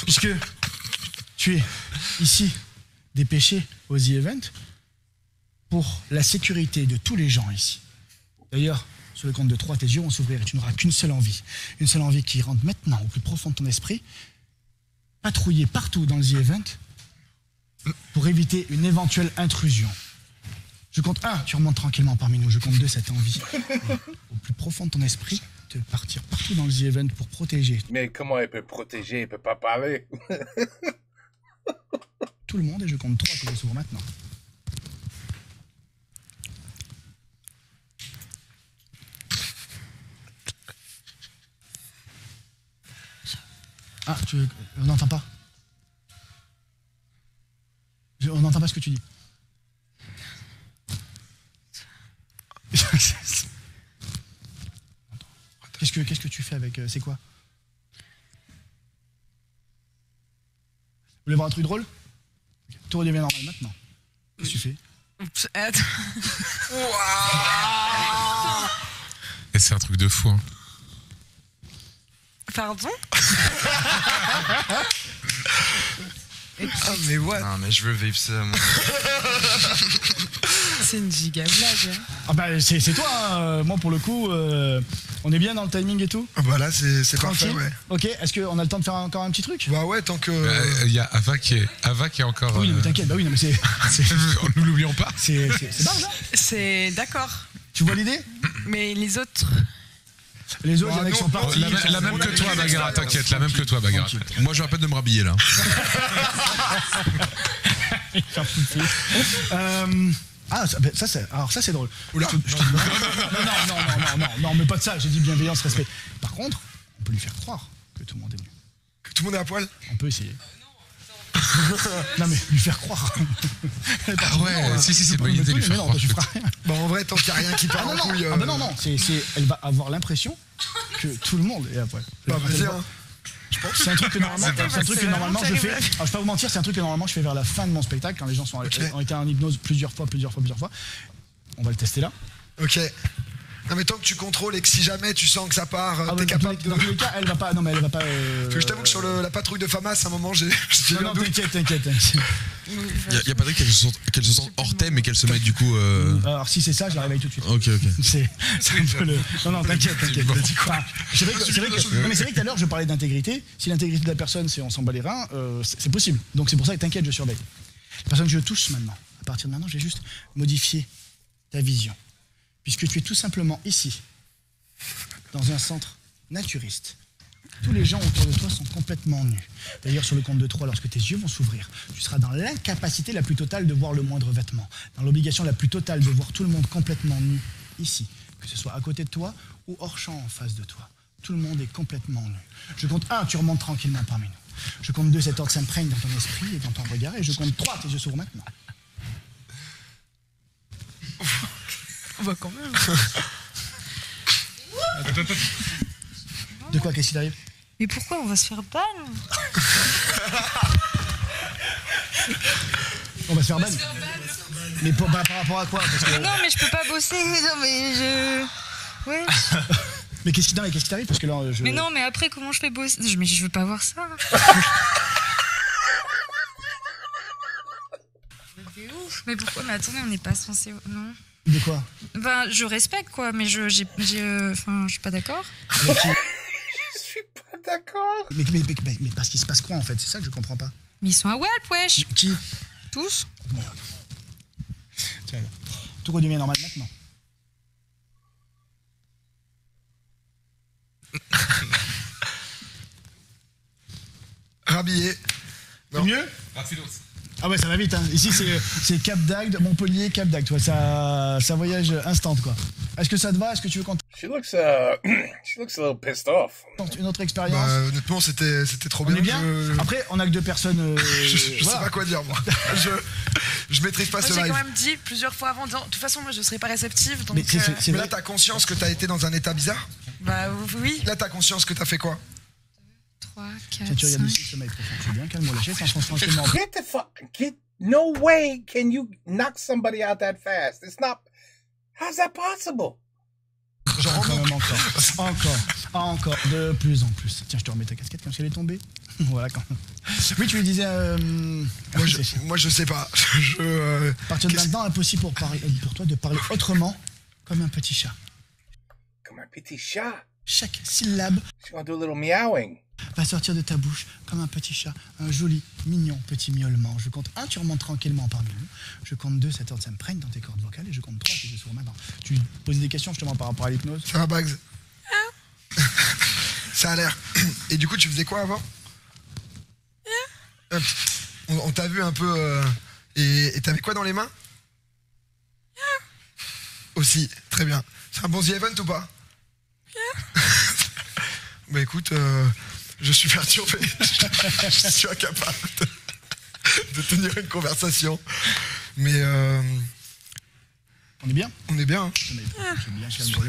Puisque tu es ici dépêché aux The Event pour la sécurité de tous les gens ici. D'ailleurs, sur le compte de 3, tes yeux vont s'ouvrir et tu n'auras qu'une seule envie. Une seule envie qui rentre maintenant au plus profond de ton esprit. Patrouiller partout dans le The Event pour éviter une éventuelle intrusion. Je compte 1, tu remontes tranquillement parmi nous. Je compte 2, cette envie. Et au plus profond de ton esprit, de partir partout dans le The Event pour protéger mais comment elle peut protéger? Elle peut pas parler. tout le monde. Et je compte 3, tes yeux s'ouvrent maintenant. Ah, on n'entend pas. On n'entend pas ce que tu dis. Qu'est-ce que tu fais avec... c'est quoi? Vous voulez voir un truc drôle? Tout redevient normal maintenant. Qu'est-ce que tu fais? Oups, attends. Et c'est un truc de fou. Hein. Pardon? Ah, mais what? Non, mais je veux vivre ça, moi. C'est une giga blague. Ah bah c'est toi, hein. Moi pour le coup, on est bien dans le timing et tout. Ah bah là, c'est parfait, Tranquille. ouais. Ok, est-ce qu'on a le temps de faire encore un petit truc? Bah ouais, tant que. Il y a Ava qui est encore. Oui, mais t'inquiète, bah oui, non mais c'est Nous l'oublions pas. c'est barge, hein. C'est d'accord. Tu vois l'idée? Mais les autres. Les autres, Ah, il y en a qui non, sont partis. La même que toi, Bagara, t'inquiète, la même que toi, Bagara. Moi, je rappelle de me rhabiller là. Ah, ça c'est. Alors ça c'est drôle. Oula. Non, mais pas de ça, j'ai dit bienveillance, respect. Par contre, on peut lui faire croire que tout le monde est venu. Que tout le monde est à poil. On peut essayer. Non mais lui faire croire. Ah ouais, si, c'est une bonne idée, lui faire mais non, croire. tu feras rien. Bah en vrai, tant qu'il n'y a rien qui Ah part non, en non, couille. ah bah non, elle va avoir l'impression que tout le monde est à poil. Bah vas-y, hein. C'est un truc que normalement, vraiment je fais. terrible. Alors, je vais pas vous mentir, c'est un truc que normalement je fais vers la fin de mon spectacle quand les gens ont été en hypnose plusieurs fois. On va le tester là. Ok. Non mais tant que tu contrôles et que si jamais tu sens que ça part, Ah t'es ouais, capable dans tous les cas, elle va pas. Non mais elle va pas. Parce que je t'avoue que sur la patrouille de Famas, à un moment, j'ai eu Non, un doute. t'inquiète. Il y a Patrick qu'elle se sente hors thème et qu'elle se mette du coup. Alors si c'est ça, je la réveille tout de suite. Ok. C'est un peu le. Non, t'inquiète. Enfin, c'est vrai que tout à l'heure, je parlais d'intégrité. Si l'intégrité de la personne, c'est on s'en bat les reins, c'est possible. Donc c'est pour ça que t'inquiète, je surveille. La personne que je touche maintenant, à partir de maintenant, je vais juste modifier ta vision. Puisque tu es tout simplement ici, dans un centre naturiste. Tous les gens autour de toi sont complètement nus. D'ailleurs, sur le compte de 3, lorsque tes yeux vont s'ouvrir, tu seras dans l'incapacité la plus totale de voir le moindre vêtement, dans l'obligation la plus totale de voir tout le monde complètement nu, ici, que ce soit à côté de toi ou hors champ en face de toi. Tout le monde est complètement nu. Je compte 1, tu remontes tranquillement parmi nous. Je compte 2, cet ordre s'imprègne dans ton esprit et dans ton regard. Et je compte 3, tes yeux s'ouvrent maintenant. On va quand même. De quoi, qu'est-ce qui t'arrive? Mais pourquoi on va se faire ban? On va se faire ban. Mais par rapport à quoi? Parce que... Non, mais je peux pas bosser. Non, mais je. Ouais. Mais qu'est-ce qui t'arrive? Parce que là, je... Mais non, mais après, comment je fais bosser? Mais je veux pas voir ça. C'est ouf. Mais pourquoi? Mais attendez, on n'est pas censé. Non. De quoi? Ben, je respecte, quoi, mais enfin, je suis pas d'accord. Avec qui? Je suis pas d'accord. Mais parce qu'il se passe quoi, en fait? C'est ça que je comprends pas. Mais ils sont à Walp, wesh. Qui? Tous. Tiens, tout redevient normal maintenant. Rhabillé. C'est mieux? Ah ouais, ça va vite, hein. Ici, c'est Cap d'Agde, Montpellier, Cap d'Agde, toi. Ça voyage instant, quoi. Est-ce que ça te va? Est-ce que tu veux qu'on She looks a little pissed off. tente une autre expérience? Bah, honnêtement, c'était trop On bien. est bien? Après, on a que 2 personnes. Je sais pas quoi dire, moi. Je maîtrise pas Moi, ce j'ai live. quand même dit plusieurs fois avant, en disant, de toute façon, moi, je serais pas réceptive. Donc, Mais c'est Mais vrai. là, t'as conscience que t'as été dans un état bizarre? bah oui. Là, t'as conscience que t'as fait quoi? 3, Tiens, 4, tu regardes 5. ici, sommeil profond. C'est bien, calme-moi la chaise, s'enfonce tranquillement. Get the fuck. No way can you knock somebody out that fast. It's not. How's that possible? Genre, Quand même encore, de plus en plus. Tiens, je te remets ta casquette comme si elle est tombée. Voilà quand même. Oui, tu lui disais. moi, je sais pas. À partir de qu'est-ce- maintenant, impossible pour toi de parler autrement comme un petit chat. Come on, petit chat. Chaque syllabe She's gonna do a little meowing. va sortir de ta bouche comme un petit chat. Un joli, mignon petit miaulement. Je compte 1, tu remontes tranquillement parmi nous. Je compte 2, cet ordre s'imprègne dans tes cordes vocales. Et je compte 3, tes yeux s'ouvrent maintenant. Tu lui posais des questions justement par rapport à l'hypnose? Ça va, Bags? Ça a l'air. Et du coup, tu faisais quoi avant? On t'a vu un peu. Et t'avais quoi dans les mains? Aussi, très bien. C'est un bon The Event ou pas? Bah écoute, je suis perturbé. Je suis incapable de tenir une conversation. Mais On est bien? on est bien. Hein. C'est bien, calme-toi.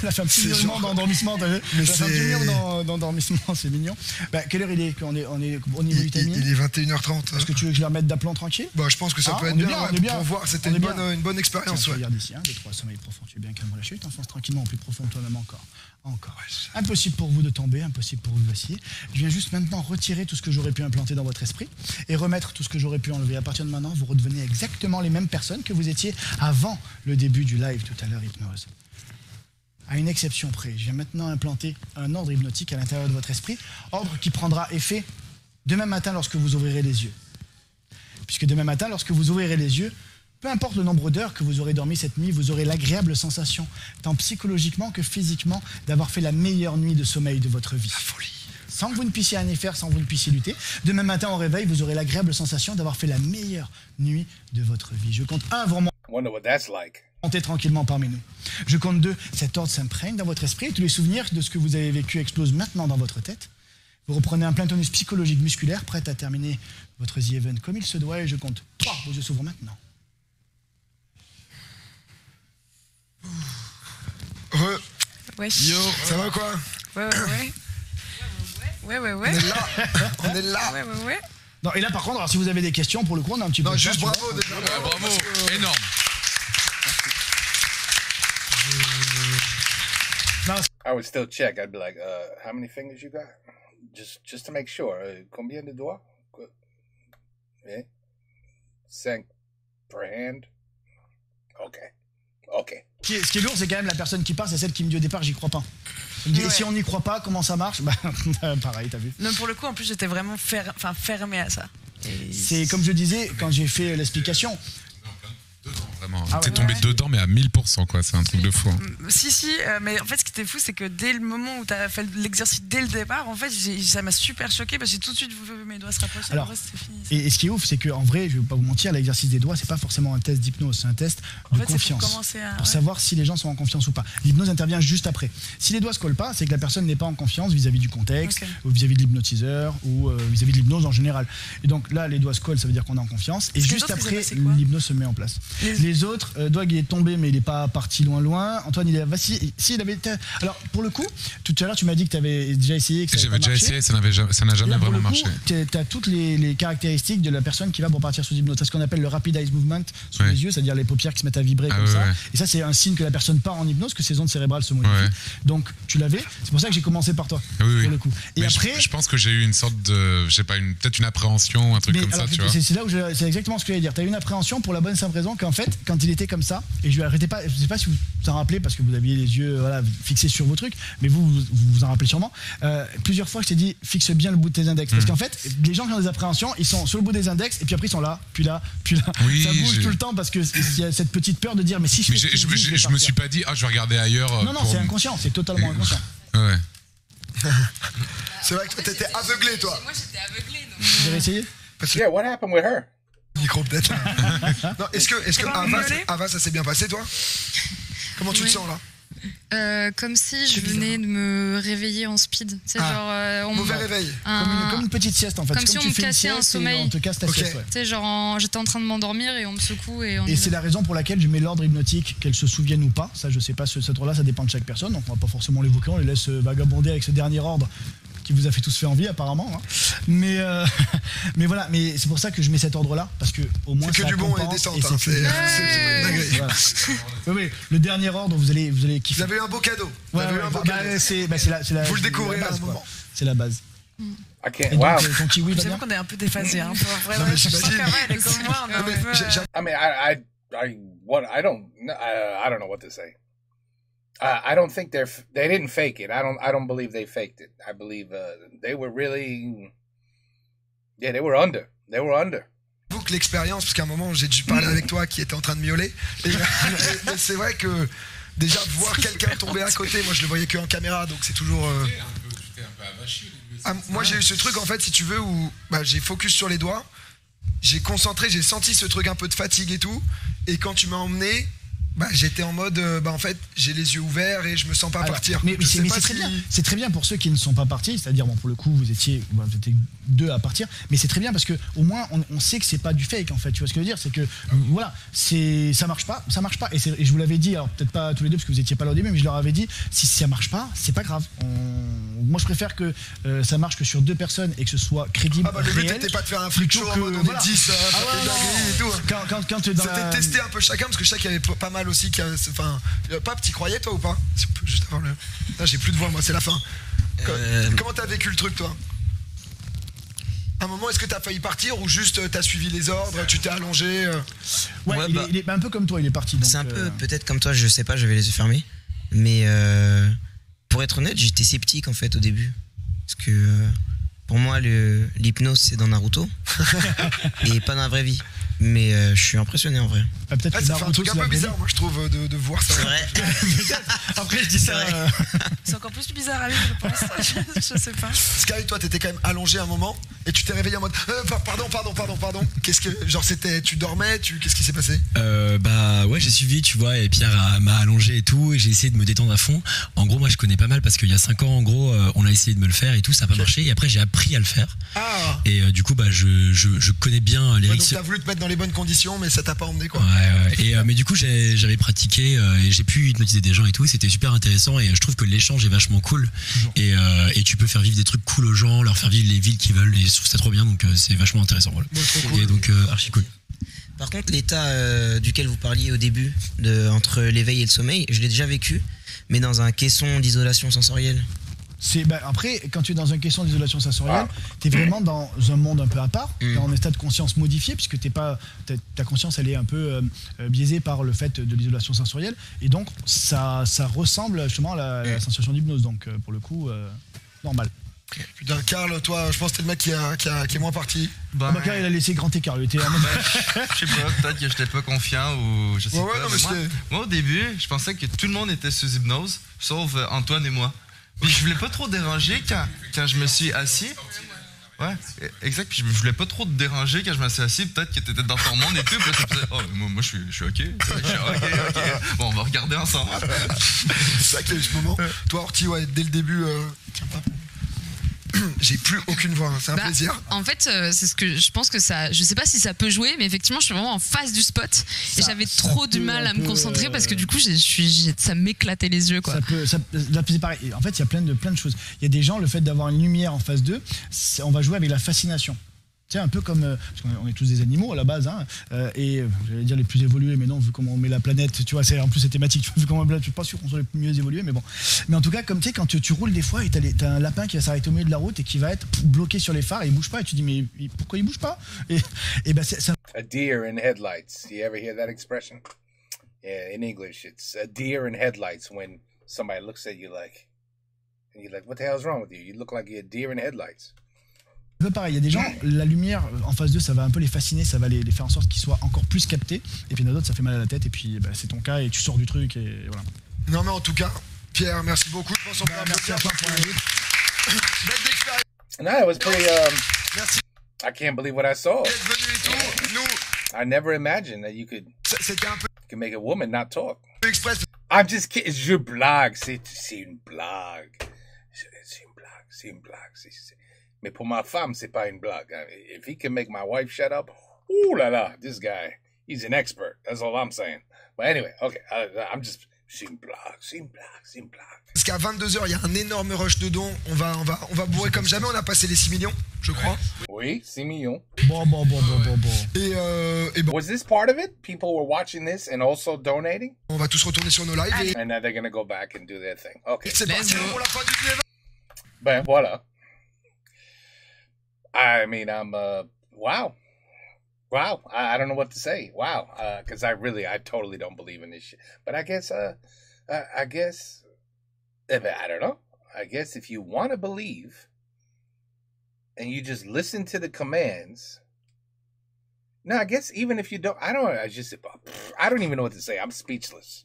Elle a fait un petit C'est murmure genre- d'endormissement, t'as vu? Mais Elle a fait un petit c'est- murmure d'endormissement, c'est mignon. Bah, quelle heure il est? On est au niveau du timing? Il est 21h30. Est-ce que tu veux que je la remette d'aplomb tranquille? Bah, je pense que ça Ah, peut être on est bien, bien, ouais, on est bien. pour voir. C'était On est une bien. bonne Tiens, expérience. tu Ouais. regardes ici, 1, 2, 3, sommeil profond, tu es bien, calme la chute, enfonce tranquillement au plus profond de toi-même encore. Impossible pour vous de tomber, impossible pour vous de vaciller. Je viens juste maintenant retirer tout ce que j'aurais pu implanter dans votre esprit et remettre tout ce que j'aurais pu enlever. À partir de maintenant, vous redevenez exactement les mêmes personnes que vous étiez avant le début du live tout à l'heure hypnose. À une exception près, je viens maintenant implanter un ordre hypnotique à l'intérieur de votre esprit, ordre qui prendra effet demain matin lorsque vous ouvrirez les yeux. Puisque demain matin, lorsque vous ouvrirez les yeux, peu importe le nombre d'heures que vous aurez dormi cette nuit, vous aurez l'agréable sensation, tant psychologiquement que physiquement, d'avoir fait la meilleure nuit de sommeil de votre vie. La folie. Sans que vous ne puissiez rien y faire, sans que vous ne puissiez lutter. Demain matin au réveil, vous aurez l'agréable sensation d'avoir fait la meilleure nuit de votre vie. Je compte 1, vous Wonder what that's like. remontez tranquillement parmi nous. Je compte 2, cet ordre s'imprègne dans votre esprit et tous les souvenirs de ce que vous avez vécu explosent maintenant dans votre tête. Vous reprenez un plein tonus psychologique musculaire, prêt à terminer votre The Event comme il se doit et je compte 3, vos yeux s'ouvrent maintenant. Wesh. Yo, ça va quoi? Ouais. On est là. On est là. Ouais. Non, et là par contre, alors, si vous avez des questions, pour le coup, on a un petit peu Non, de juste temps, tu bravo vois. déjà. Bravo, énorme. I would still check. I'd be like, how many fingers you got? Just to make sure. Combien de doigts? Eh? 5 per hand? Okay. Ce qui est lourd, c'est quand même la personne qui part, c'est celle qui me dit au départ, j'y crois pas. Elle me dit, Ouais. et si on n'y croit pas, comment ça marche? Bah, pareil, t'as vu. Non, pour le coup, en plus, j'étais vraiment fermée à ça. Et C'est comme je disais, quand j'ai fait l'explication, Vraiment. Vraiment. Ah T'es ouais. tombé dedans, mais à 1000%, quoi. C'est un truc de fou. Hein. Si, mais en fait, ce qui était fou, c'est que dès le moment où tu as fait l'exercice dès le départ, en fait, ça m'a super choqué parce que j'ai tout de suite vu mes doigts se rapprocher. Alors, en vrai, c'était fini. Et ce qui est ouf, c'est qu'en vrai, je vais pas vous mentir, l'exercice des doigts, c'est pas forcément un test d'hypnose, c'est un test En de fait, c'est confiance. pour commencer à. Pour savoir si les gens sont en confiance ou pas. L'hypnose intervient juste après. Si les doigts se collent pas, c'est que la personne n'est pas en confiance vis-à-vis du contexte, Ok. ou vis-à-vis de l'hypnotiseur, ou vis-à-vis de l'hypnose en général. Et donc là, les doigts se collent, ça veut dire qu'on est en confiance. Et Parce que juste les autres, après, ils avaient, c'est quoi l'hypnose se met en place. Les autres, Doig il est tombé, mais il est pas parti loin. Antoine, il est vacillé. Si, il avait été... Alors, pour le coup, tout à l'heure, tu m'as dit que tu avais déjà essayé, que ça J'avais avait pas déjà marché. essayé, ça n'a jamais Là, pour vraiment le coup, marché. tu as toutes les caractéristiques de la personne qui va pour partir sous hypnose. C'est ce qu'on appelle le rapid eye movement sous Ouais. les yeux, c'est-à-dire les paupières qui se mettent à vibrer Ah comme ouais, ça. ouais. Et ça, c'est un signe que la personne part en hypnose, que ses ondes cérébrales se modifient. Ouais. Donc, tu l'avais. C'est pour ça que j'ai commencé par toi, Ah oui, pour oui. le coup. Et Mais après. je pense que j'ai eu une sorte de, je sais pas, peut-être une appréhension, un truc Mais comme alors, ça, tu vois. c'est là où c'est exactement ce que j'allais dire. Tu as eu une appréhension pour la bonne simple raison qu'en fait, quand il était comme ça, et je lui arrêtais pas, je sais pas si vous vous en rappelez parce que vous aviez les yeux fixés sur vos trucs, mais vous en rappelez sûrement. Plusieurs fois, je t'ai dit, fixe bien le bout de tes index. Parce qu'en fait, les gens qui ont des appréhensions, ils sont sur le bout des index, et puis après, ils sont là, puis là, puis là. Oui, ça bouge tout le temps parce qu'il y a cette petite peur de dire, mais si je Mais fais ce que je dis, je me suis pas dit, ah, je vais regarder ailleurs. Non, non, pour- c'est inconscient, c'est totalement inconscient. Ouais. C'est vrai que toi, t'étais aveuglé, toi. Moi, j'étais aveuglée. Donc... Vous avez essayé? Yeah, what happened with her? Micro, peut-être. Non, est-ce que Comment Ava, violer ça s'est bien passé, toi? Comment tu te Oui. sens, là? Comme si je venais de me réveiller en speed. C'est Ah, genre. Mauvais réveil. Comme une petite sieste en fait. Comme C'est si on tu me fais une cassait un sieste et sommeil. on te casse ta Ok. sieste, ouais. Tu sais, genre, j'étais en train de m'endormir et on me secoue et on. Et c'est la raison pour laquelle je mets l'ordre hypnotique, qu'elle se souvienne ou pas. Ça, je sais pas, cet ordre-là, ça dépend de chaque personne. Donc, on va pas forcément l'évoquer, on les laisse vagabonder avec ce dernier ordre qui vous a fait tous fait envie, apparemment. Hein. Mais, mais voilà, mais c'est pour ça que je mets cet ordre-là, parce que au moins C'est que ça du bon et compense descente. et Hein. c'est C'est que- une dinguerie. Voilà. Oui, oui, le dernier ordre, vous allez Vous kiffer. avez eu un beau cadeau. Vous Ouais, avez eu ouais, un beau bah, cadeau. c'est la. Vous le c'est découvrez la à un base, quoi. moment. C'est la base. I Et can't. donc, Wow. ton kiwi va J'avoue bien. qu'on est un peu déphasé. Hein. Vraiment, Non, mais je sens j'imagine. qu'Ava, elle est comme moi. On est un Non, mais peu, I mean, I don't know what to say. I don't think they didn't fake it. I don't believe they faked it. I believe they were really, yeah, they were under. They were under. J'avoue que l'expérience, parce qu'à un moment j'ai dû parler avec toi qui était en train de miauler, et c'est vrai que déjà voir quelqu'un tomber à côté, moi je le voyais qu'en caméra, donc c'est toujours. Moi j'ai eu ce truc en fait, si tu veux, où j'ai focus sur les doigts, j'ai concentré, j'ai senti ce truc un peu de fatigue et tout, et quand tu m'as emmené, j'étais en mode, en fait j'ai les yeux ouverts et je me sens pas Alors, partir. Mais Je sais c'est pas très si- bien. C'est très bien pour ceux qui ne sont pas partis, c'est-à-dire bon pour le coup vous étiez deux à partir, mais c'est très bien parce que au moins on sait que c'est pas du fake en fait. Tu vois ce que je veux dire, c'est que voilà, ça marche pas, et je vous l'avais dit, alors peut-être pas tous les deux parce que vous étiez pas là au début, mais je leur avais dit si ça marche pas, c'est pas grave. Moi je préfère que ça marche que sur deux personnes et que ce soit crédible. Le but réel, n'était pas de faire un freak plutôt show en que, mode on voilà. est 10, Ah ouais, des dingueries et tout. Quand tu es dans C'était la- tester un peu chacun, parce que je sais qu'il y avait pas mal aussi. Enfin, Pape, t'y croyais toi ou pas? Si on peut juste avoir le. Là, j'ai plus de voix, moi, c'est la fin. Comment t'as vécu le truc, toi? À un moment, est-ce que t'as failli partir ou juste t'as suivi les ordres, tu t'es allongé Ouais, Ouais, il est un peu comme toi, il est parti. donc, C'est un peu peut-être comme toi, je sais pas, j'avais les yeux fermés. Mais pour être honnête, j'étais sceptique en fait au début. Parce que pour moi, l'hypnose c'est dans Naruto et pas dans la vraie vie. Mais je suis impressionné en vrai. peut-être que Ça fait un Naruto, truc un c'est peu la bizarre, moi, je trouve, de voir ça. C'est vrai. Après, je dis ça. C'est encore plus bizarre à vivre, je pense. Je sais pas. Sky, toi, t'étais quand même allongé un moment et tu t'es réveillé en mode pardon. Qu'est-ce que. Genre, c'était. Tu dormais, qu'est-ce qui s'est passé? Ouais, j'ai suivi, tu vois, et Pierre m'a allongé et tout, et j'ai essayé de me détendre à fond. En gros, moi je connais pas mal parce qu'il y a 5 ans, en gros, on a essayé de me le faire et tout, ça a pas marché, et après j'ai appris à le faire. Ah Et du coup, je connais bien les ouais, donc risques. t'as voulu te mettre dans les bonnes conditions, mais ça t'a pas emmené, quoi. Ouais. Et, mais du coup, j'avais pratiqué et j'ai pu hypnotiser des gens et tout, c'était super intéressant, et je trouve que l'échange est vachement cool. Et tu peux faire vivre des trucs cool aux gens, leur faire vivre les villes qu'ils veulent, et je trouve ça trop bien, donc c'est vachement intéressant. Voilà. Ouais, trop cool. Et donc, archi cool. Par contre, l'état duquel vous parliez au début, entre l'éveil et le sommeil, je l'ai déjà vécu, mais dans un caisson d'isolation sensorielle. Après, quand tu es dans une question d'isolation sensorielle, tu es vraiment dans un monde un peu à part, tu es en état de conscience modifié, puisque ta conscience elle est un peu biaisée par le fait de l'isolation sensorielle, et donc ça ressemble justement à la sensation d'hypnose, donc pour le coup, normal. Putain, Karl, toi, je pense que t'es le mec qui est moins parti. Bah, Karl, il a laissé grand écart. Il était en mode. Je sais pas, peut-être que j'étais pas confiant ou je sais Ouais, pas. non, mais moi, au début, je pensais que tout le monde était sous hypnose, sauf Antoine et moi. Puis je voulais pas trop déranger quand je me suis assis. Ouais, exact. Puis je voulais pas trop te déranger quand je me suis assis. Peut-être que t'étais dans ton monde et tout. Puis là, tu faisais, oh, moi je suis ok. Ok. Bon, on va regarder ensemble. C'est ça qu'il y a eu ce moment. Toi, Orti, ouais, dès le début. Tiens pas. J'ai plus aucune voix, hein. C'est un plaisir. En fait, c'est ce que je pense que ça. Je sais pas si ça peut jouer, mais effectivement, je suis vraiment en face du spot et j'avais trop du mal à me concentrer parce que du coup, ça m'éclatait les yeux, quoi. C'est pareil. En fait, il y a plein de choses. Il y a des gens, le fait d'avoir une lumière en face d'eux, on va jouer avec la fascination. Tu sais, un peu comme. Parce qu'on est tous des animaux à la base, hein, et j'allais dire les plus évolués, mais non, vu comment on met la planète, tu vois, en plus c'est thématique, vu comment on met la planète, je suis pas sûr qu'on soit les mieux évolués, mais bon. Mais en tout cas, comme tu sais, quand tu roules des fois et t'as un lapin qui va s'arrêter au milieu de la route et qui va être bloqué sur les phares et il bouge pas, et tu dis, mais pourquoi il bouge pas? Et ben, c'est. A deer in headlights. You ever hear that expression? Yeah, in English, it's a deer in headlights when somebody looks at you like, and you're like, what the hell's wrong with you? You look like you're a deer in headlights. Un peu pareil, il y a des gens, la lumière en face d'eux, ça va un peu les fasciner, ça va les faire en sorte qu'ils soient encore plus captés. Et puis il y en a d'autres, ça fait mal à la tête, et puis c'est ton cas, et tu sors du truc, et voilà. Non, mais en tout cas, Pierre, merci beaucoup. Je pense qu'on peut merci à toi pour l'invite. Belle d'expérience. No, it was pretty. Merci. I can't believe what I saw. D'être venu et tout. Nous. I never imagined that you could. C'était un peu. Can make a woman not talk. Express. I'm just kidding. Je blague. C'est une blague. C'est une blague. Mais pour ma femme, c'est pas une blague. If he can make my wife shut up, ooh la la, this guy, he's an expert. That's all I'm saying. But anyway, okay, I'm just, c'est une blague. Parce qu'à 22h, il y a un énorme rush de dons. On va bourrer comme jamais. On a passé les 6 millions, je crois. Oui, 6 millions. Bon. Et bon. Was this part of it? People were watching this and also donating? On va tous retourner sur nos lives. And now they're going to go back and do their thing. Okay. C'est parti pour la fin du événement. Ben voilà. I mean, wow. I don't know what to say. Wow. Cause I totally don't believe in this shit. But I guess, I don't know. I guess if you want to believe and you just listen to the commands. No, I guess even if you don't, I don't even know what to say. I'm speechless.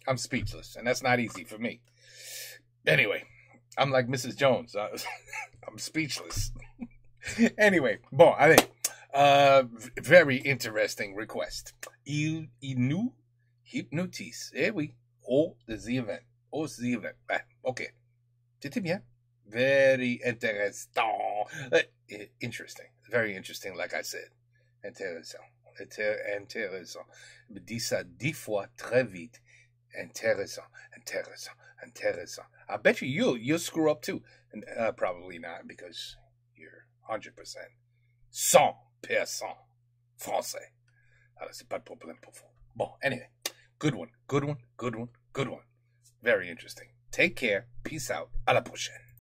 And that's not easy for me. Anyway, I'm like Mrs. Jones. I'm speechless. Anyway, bon, allez. Very interesting request. Il nous hypnotise. Eh oui. Au the event. Okay. C'était bien. Very interesting. Interesting. Very interesting, like I said. Intéressant. Dis ça 10 fois très vite. Intéressant. I bet you'll screw up too. And, probably not, because you're 100%. 100% français. Alors, c'est pas de problème pour vous. Bon, anyway. Good one. Very interesting. Take care. Peace out. À la prochaine.